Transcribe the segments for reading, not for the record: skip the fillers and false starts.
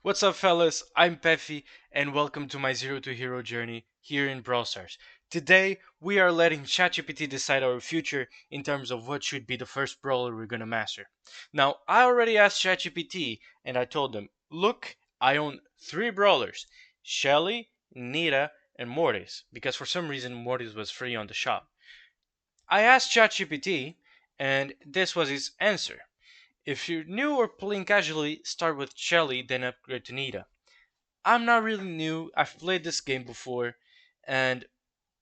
What's up, fellas? I'm Peffy, and welcome to my Zero to Hero journey here in Brawl Stars. Today, we are letting ChatGPT decide our future in terms of what should be the first brawler we're gonna master. Now, I already asked ChatGPT, and I told them, look, I own three brawlers: Shelly, Nita, and Mortis, because for some reason Mortis was free on the shop. I asked ChatGPT, and this was his answer. If you're new or playing casually, start with Shelly, then upgrade to Nita. I'm not really new, I've played this game before, and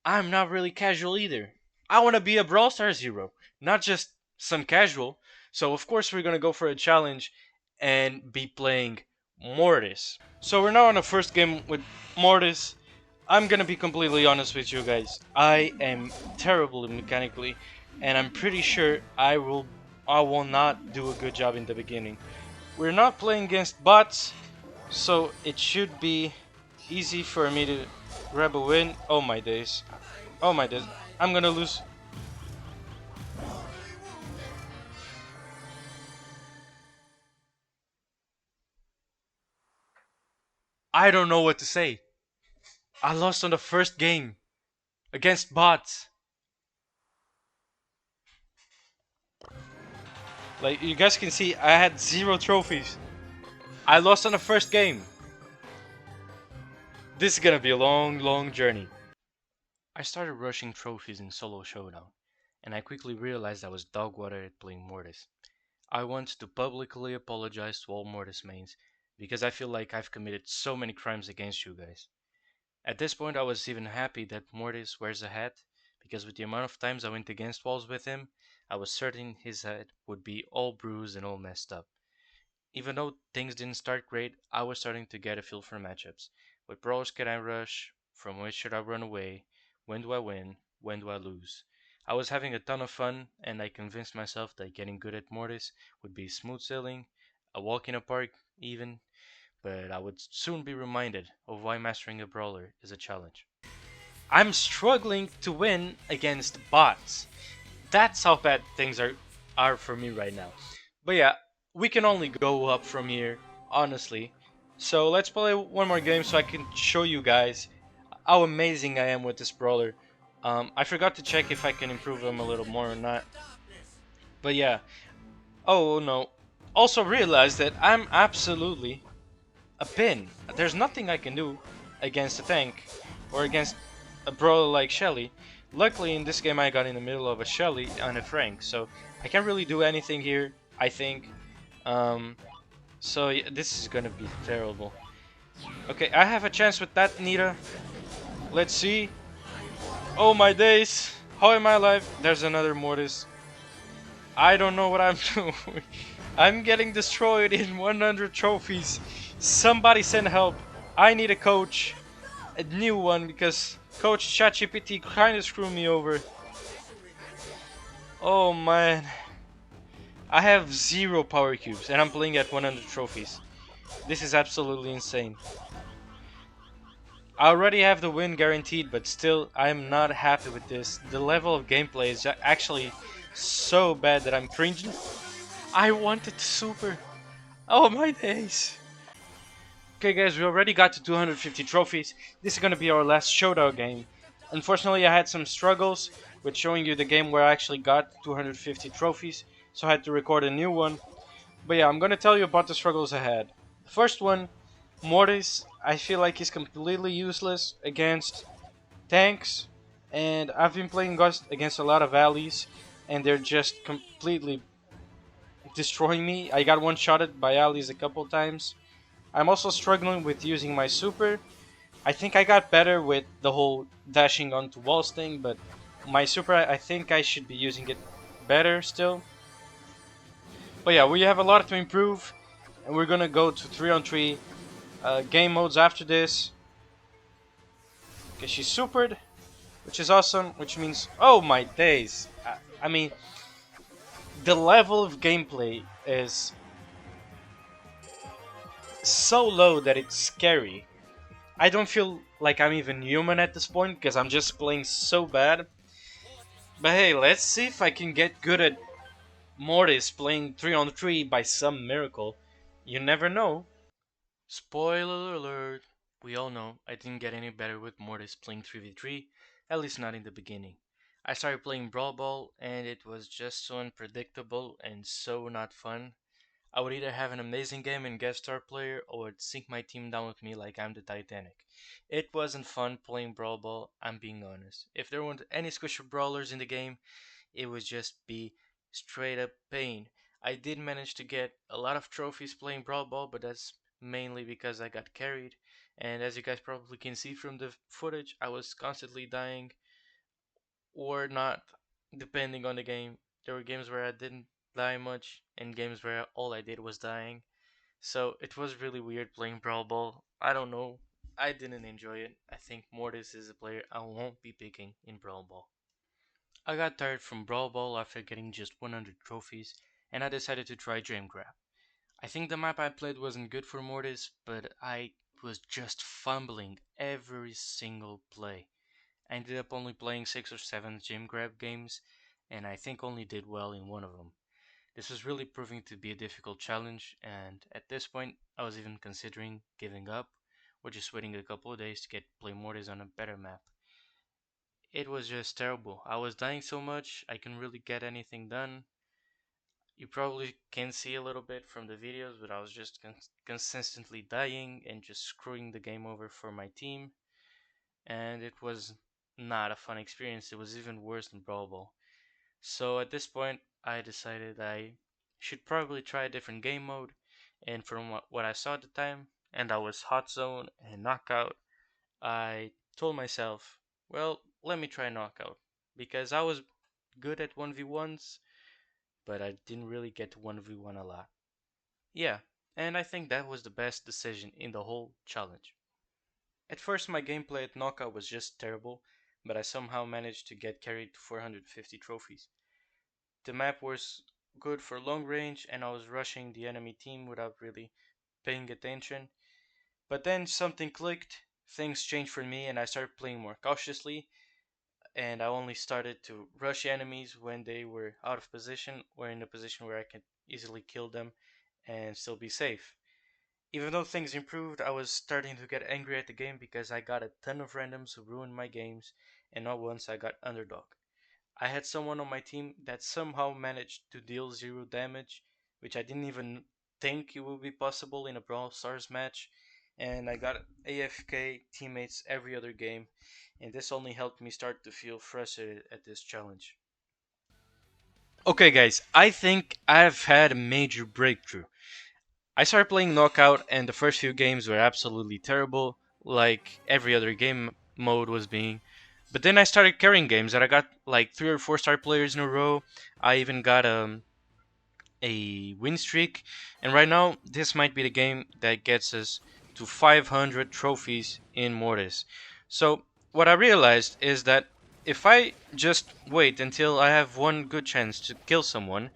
I'm not really casual either. I want to be a Brawl Stars hero, not just some casual. So, of course, we're gonna go for a challenge and be playing Mortis. So, we're now on the first game with Mortis. I'm gonna be completely honest with you guys. I am terrible mechanically, and I'm pretty sure I will not do a good job in the beginning. We're not playing against bots, so it should be easy for me to grab a win. Oh my days. Oh my days. I'm gonna lose. I don't know what to say. I lost on the first game against bots. Like you guys can see, I had 0 trophies. I lost on the first game. This is gonna be a long, long journey. I started rushing trophies in solo showdown, and I quickly realized I was dog water at playing Mortis. I want to publicly apologize to all Mortis mains, because I feel like I've committed so many crimes against you guys. At this point I was even happy that Mortis wears a hat, because with the amount of times I went against walls with him, I was certain his head would be all bruised and all messed up. Even though things didn't start great, I was starting to get a feel for matchups. What brawlers can I rush? From which should I run away? When do I win? When do I lose? I was having a ton of fun, and I convinced myself that getting good at Mortis would be smooth sailing, a walk in a park even, but I would soon be reminded of why mastering a brawler is a challenge. I'm struggling to win against bots. That's how bad things are for me right now. But yeah, we can only go up from here, honestly. So let's play one more game so I can show you guys how amazing I am with this brawler. I forgot to check if I can improve him a little more or not. But yeah. Oh no. Also realize that I'm absolutely a pin. There's nothing I can do against a tank or against a brawler like Shelly. Luckily in this game I got in the middle of a Shelly and a Frank, so I can't really do anything here, I think. Um, so yeah, this is gonna be terrible. Okay, I have a chance with that Nita. Let's see. Oh my days. How am I alive? There's another Mortis. I don't know what I'm doing. I'm getting destroyed in 100 trophies. Somebody send help. I need a coach. A new one, because Coach ChatGPT kinda screwed me over. Oh man. I have 0 power cubes and I'm playing at 100 trophies. This is absolutely insane. I already have the win guaranteed, but still I'm not happy with this. The level of gameplay is actually so bad that I'm cringing. I wanted to super. Oh my days. Okay guys, we already got to 250 trophies. This is gonna be our last showdown game. Unfortunately I had some struggles with showing you the game where I actually got 250 trophies, so I had to record a new one. But yeah, I'm gonna tell you about the struggles I had. The first one, Mortis, I feel like he's completely useless against tanks, and I've been playing against a lot of allies, and they're just completely destroying me. I got one-shotted by allies a couple times. I'm also struggling with using my super. I think I got better with the whole dashing onto walls thing, but my super, I think I should be using it better still. But yeah, we have a lot to improve, and we're gonna go to 3-on-3 game modes after this. Okay, she's supered, which is awesome, which means, oh my days. I mean, the level of gameplay is so low that it's scary. I don't feel like I'm even human at this point because I'm just playing so bad. But hey, let's see if I can get good at Mortis playing 3-on-3 by some miracle. You never know. Spoiler alert! We all know I didn't get any better with Mortis playing 3v3, at least not in the beginning. I started playing Brawl and it was just so unpredictable and so not fun. I would either have an amazing game and guest star player or would sink my team down with me like I'm the Titanic. It wasn't fun playing Brawl, I'm being honest. If there weren't any squishy brawlers in the game, it would just be straight up pain. I did manage to get a lot of trophies playing Brawl, but that's mainly because I got carried. And as you guys probably can see from the footage, I was constantly dying or not, depending on the game. There were games where I didn't die much, and games where all I did was dying. So it was really weird playing Brawl Ball. I don't know. I didn't enjoy it. I think Mortis is a player I won't be picking in Brawl Ball. I got tired from Brawl Ball after getting just 100 trophies, and I decided to try Dream Grab. I think the map I played wasn't good for Mortis, but I was just fumbling every single play. I ended up only playing 6 or 7 Gym Grab games, and I think only did well in one of them. This was really proving to be a difficult challenge, and at this point, I was even considering giving up or just waiting a couple of days to get play Mortis on a better map. It was just terrible. I was dying so much, I couldn't really get anything done. You probably can see a little bit from the videos, but I was just consistently dying and just screwing the game over for my team, and it was not a fun experience. It was even worse than Brawl Ball. So at this point, I decided I should probably try a different game mode, and from what I saw at the time, and that was Hot Zone and Knockout, I told myself, well, let me try Knockout, because I was good at 1v1s, but I didn't really get to 1v1 a lot. Yeah, and I think that was the best decision in the whole challenge. At first, my gameplay at Knockout was just terrible, but I somehow managed to get carried to 450 trophies. The map was good for long range, and I was rushing the enemy team without really paying attention. But then something clicked, things changed for me, and I started playing more cautiously, and I only started to rush enemies when they were out of position or in a position where I could easily kill them and still be safe. Even though things improved, I was starting to get angry at the game because I got a ton of randoms who ruined my games, and not once I got underdog. I had someone on my team that somehow managed to deal 0 damage, which I didn't even think it would be possible in a Brawl Stars match, and I got AFK teammates every other game, and this only helped me start to feel frustrated at this challenge. Okay, guys, I think I've had a major breakthrough. I started playing Knockout, and the first few games were absolutely terrible, like every other game mode was being. But then I started carrying games, and I got like 3 or 4 star players in a row. I even got a win streak, and right now this might be the game that gets us to 500 trophies in Mortis. So what I realized is that if I just wait until I have one good chance to kill someone,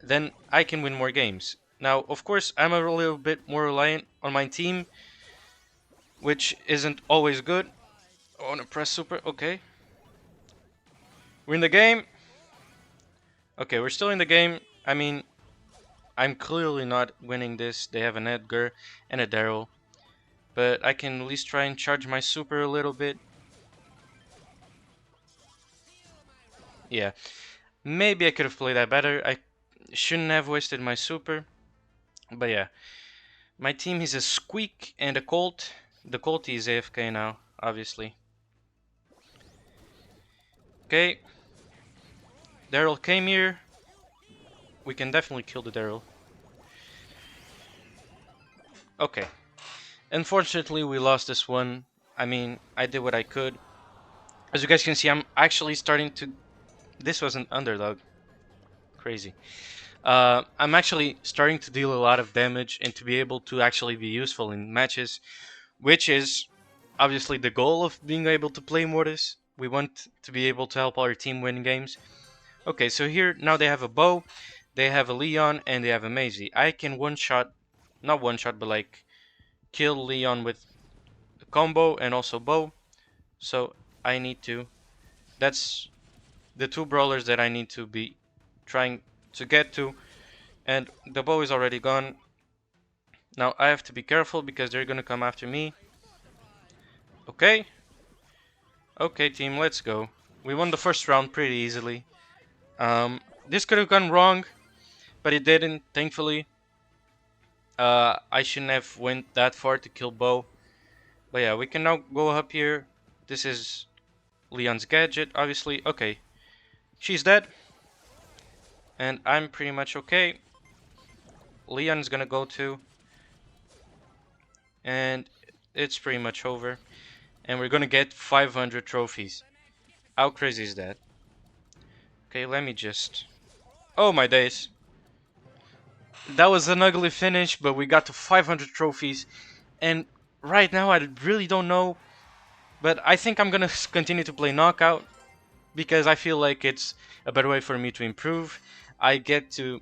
then I can win more games. Now, of course, I'm a little bit more reliant on my team, which isn't always good. I want to press super. Okay. We're in the game. Okay, we're still in the game. I mean, I'm clearly not winning this. They have an Edgar and a Daryl. But I can at least try and charge my super a little bit. Yeah. Maybe I could have played that better. I shouldn't have wasted my super. But yeah. My team is a Squeak and a Colt. The Colt is AFK now, obviously. Okay. Daryl came here. We can definitely kill the Daryl. Okay. Unfortunately, we lost this one. I mean, I did what I could. As you guys can see, I'm actually starting to... This was an underdog. Crazy. I'm actually starting to deal a lot of damage and to be able to actually be useful in matches, which is obviously the goal of being able to play Mortis. We want to be able to help our team win games. Okay, so here now they have a bow, they have a Leon, and they have a Maisie. I can one-shot, not one-shot, but like kill Leon with a combo and also bow. So I need to. That's the 2 brawlers that I need to be trying to get to. And the bow is already gone. Now I have to be careful because they're gonna come after me. Okay. Okay, team, let's go. We won the first round pretty easily. This could have gone wrong, but it didn't, thankfully. I shouldn't have went that far to kill Bo. But yeah, we can now go up here. This is Leon's gadget, obviously. Okay, she's dead, and I'm pretty much okay. Leon's gonna go too, and it's pretty much over. And we're gonna get 500 trophies. How crazy is that? Okay, let me just... Oh my days. That was an ugly finish, but we got to 500 trophies. And right now I really don't know, but I think I'm gonna continue to play Knockout because I feel like it's a better way for me to improve. I get to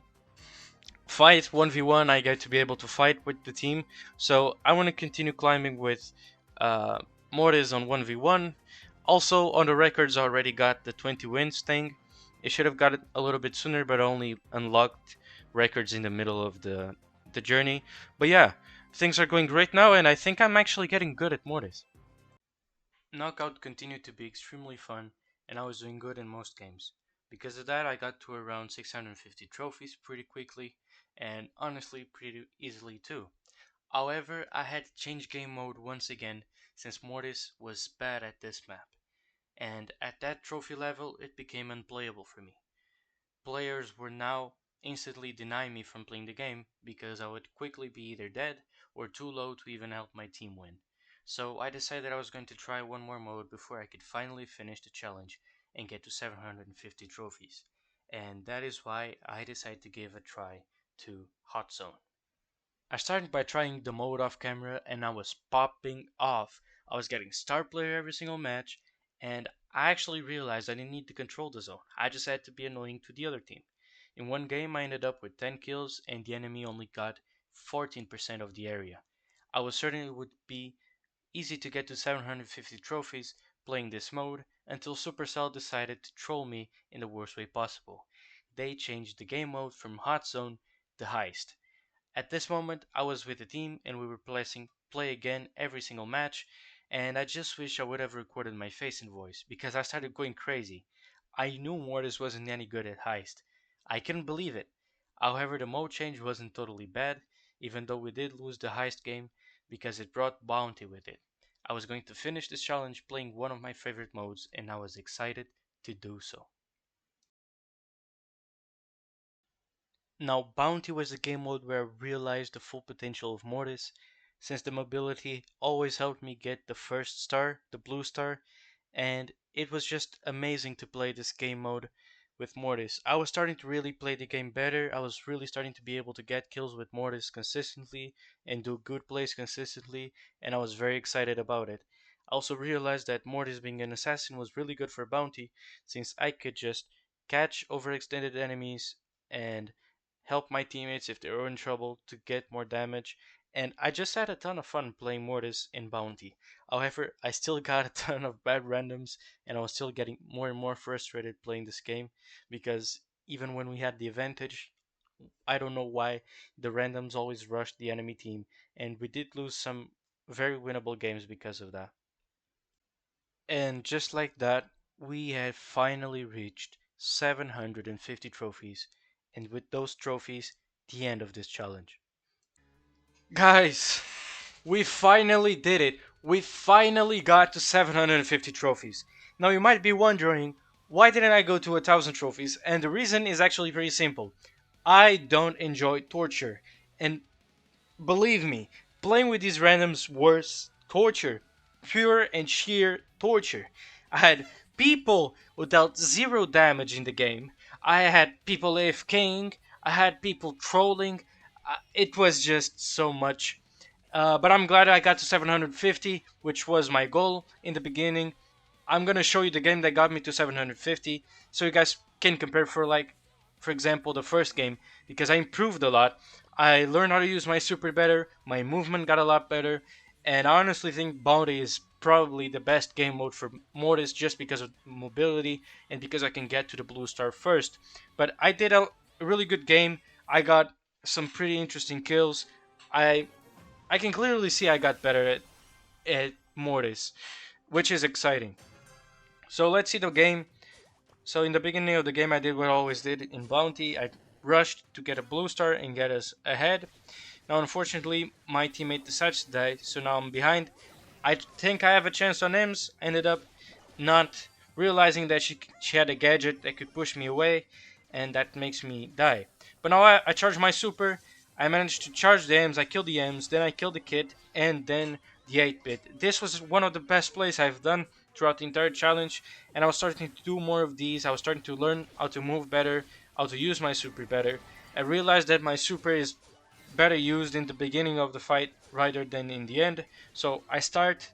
fight 1v1, I get to be able to fight with the team. So I want to continue climbing with uh, Mortis on 1v1. Also, on the records, I already got the 20 wins thing. It should have got it a little bit sooner, but only unlocked records in the middle of the journey. But yeah, things are going great now, and I think I'm actually getting good at Mortis. Knockout continued to be extremely fun, and I was doing good in most games. Because of that, I got to around 650 trophies pretty quickly, and honestly, pretty easily too. However, I had to change game mode once again, since Mortis was bad at this map, and at that trophy level, it became unplayable for me. Players were now instantly denying me from playing the game because I would quickly be either dead or too low to even help my team win. So I decided I was going to try one more mode before I could finally finish the challenge and get to 750 trophies. And that is why I decided to give a try to Hot Zone. I started by trying the mode off camera and I was popping off. I was getting star player every single match, and I actually realized I didn't need to control the zone. I just had to be annoying to the other team. In one game, I ended up with 10 kills and the enemy only got 14% of the area. I was certain it would be easy to get to 750 trophies playing this mode until Supercell decided to troll me in the worst way possible. They changed the game mode from Hot Zone to Heist. At this moment, I was with the team and we were placing play again every single match, and I just wish I would have recorded my face and voice because I started going crazy. I knew Mortis wasn't any good at Heist. I couldn't believe it. However, the mode change wasn't totally bad, even though we did lose the Heist game because it brought Bounty with it. I was going to finish this challenge playing one of my favorite modes, and I was excited to do so. Now, Bounty was the game mode where I realized the full potential of Mortis, since the mobility always helped me get the first star, the blue star, and it was just amazing to play this game mode with Mortis. I was starting to really play the game better, I was really starting to be able to get kills with Mortis consistently and do good plays consistently, and I was very excited about it. I also realized that Mortis being an assassin was really good for Bounty, since I could just catch overextended enemies and help my teammates if they were in trouble to get more damage, and I just had a ton of fun playing Mortis in Bounty. However, I still got a ton of bad randoms, and I was still getting more and more frustrated playing this game because even when we had the advantage, I don't know why the randoms always rushed the enemy team, and we did lose some very winnable games because of that. And just like that, we had finally reached 750 trophies, and with those trophies, the end of this challenge. Guys, we finally did it. We finally got to 750 trophies. Now you might be wondering, why didn't I go to 1000 trophies? And the reason is actually pretty simple. I don't enjoy torture. And believe me, playing with these randoms was torture. Pure and sheer torture. I had people who dealt zero damage in the game. I had people AFKing. I had people trolling. It was just so much. But I'm glad I got to 750, which was my goal in the beginning. I'm gonna show you the game that got me to 750, so you guys can compare for example, the first game because I improved a lot. I learned how to use my super better. My movement got a lot better, and I honestly think Bounty is probably the best game mode for Mortis just because of mobility and because I can get to the blue star first. But I did a really good game. I got some pretty interesting kills. I I can clearly see I got better at Mortis, which is exciting. So let's see the game. So in the beginning of the game, I did what I always did in Bounty. I rushed to get a blue star and get us ahead. Now, unfortunately, my teammate decides to die, so now I'm behind. I think I have a chance on Ems. Ended up not realizing that she had a gadget that could push me away, and that makes me die. But now I charge my super. I managed to charge the Ems. I kill the Ems. Then I kill the kid, and then the 8-bit. This was one of the best plays I've done throughout the entire challenge, and I was starting to do more of these. I was starting to learn how to move better, how to use my super better. I realized that my super is better used in the beginning of the fight rather than in the end. So I start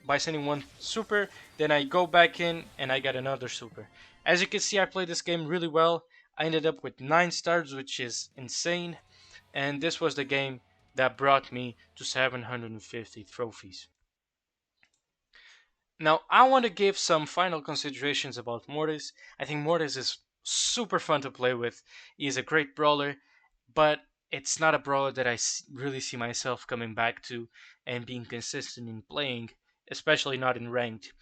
by sending one super, then I go back in and I get another super. As you can see, I played this game really well. I ended up with 9 stars, which is insane, and this was the game that brought me to 750 trophies. Now, I want to give some final considerations about Mortis. I think Mortis is super fun to play with. He's a great brawler, but it's not a brawler that I really see myself coming back to and being consistent in playing, especially not in ranked,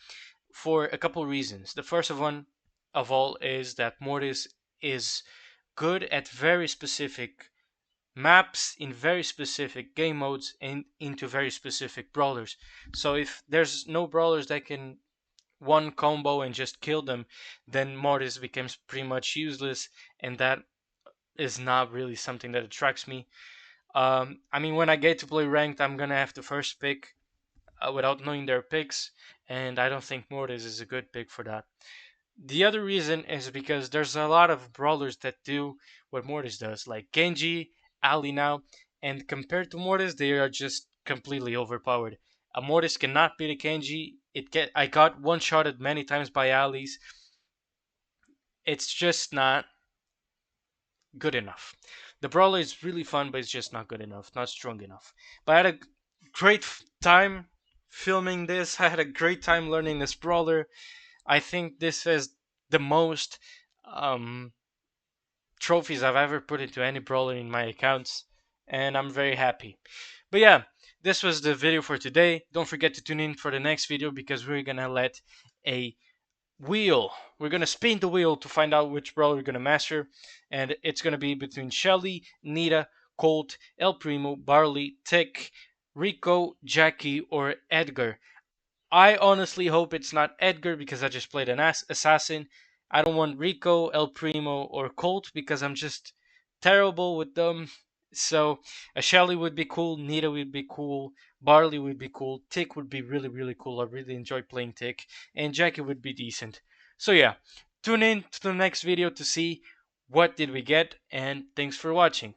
for a couple reasons. The first of all is that Mortis is good at very specific maps in very specific game modes and into very specific brawlers. So if there's no brawlers that can one combo and just kill them, then Mortis becomes pretty much useless, and that is not really something that attracts me. I mean, when I get to play ranked, I'm gonna have to first pick without knowing their picks, and I don't think Mortis is a good pick for that. The other reason is because there's a lot of brawlers that do what Mortis does, like Genji, Ali now, and compared to Mortis, they are just completely overpowered. A Mortis cannot beat a Genji. I got one shotted many times by Ali's. It's just not good enough. The brawler is really fun, but it's just not good enough, not strong enough. But I had a great time filming this. I had a great time learning this brawler. I think this is the most um, trophies I've ever put into any brawler in my accounts, and I'm very happy. But yeah, this was the video for today. Don't forget to tune in for the next video because we're gonna let a wheel. We're gonna spin the wheel to find out which brawler we're gonna master, and it's gonna be between Shelly, Nita, Colt, El Primo, Barley, Tick, Rico, Jackie, or Edgar. I honestly hope it's not Edgar because I just played an assassin. I don't want Rico, El Primo, or Colt because I'm just terrible with them. So a Shelly would be cool, Nita would be cool, Barley would be cool, Tick would be really, really cool. I really enjoy playing Tick, and Jackie would be decent. So yeah, tune in to the next video to see what did we get, and thanks for watching.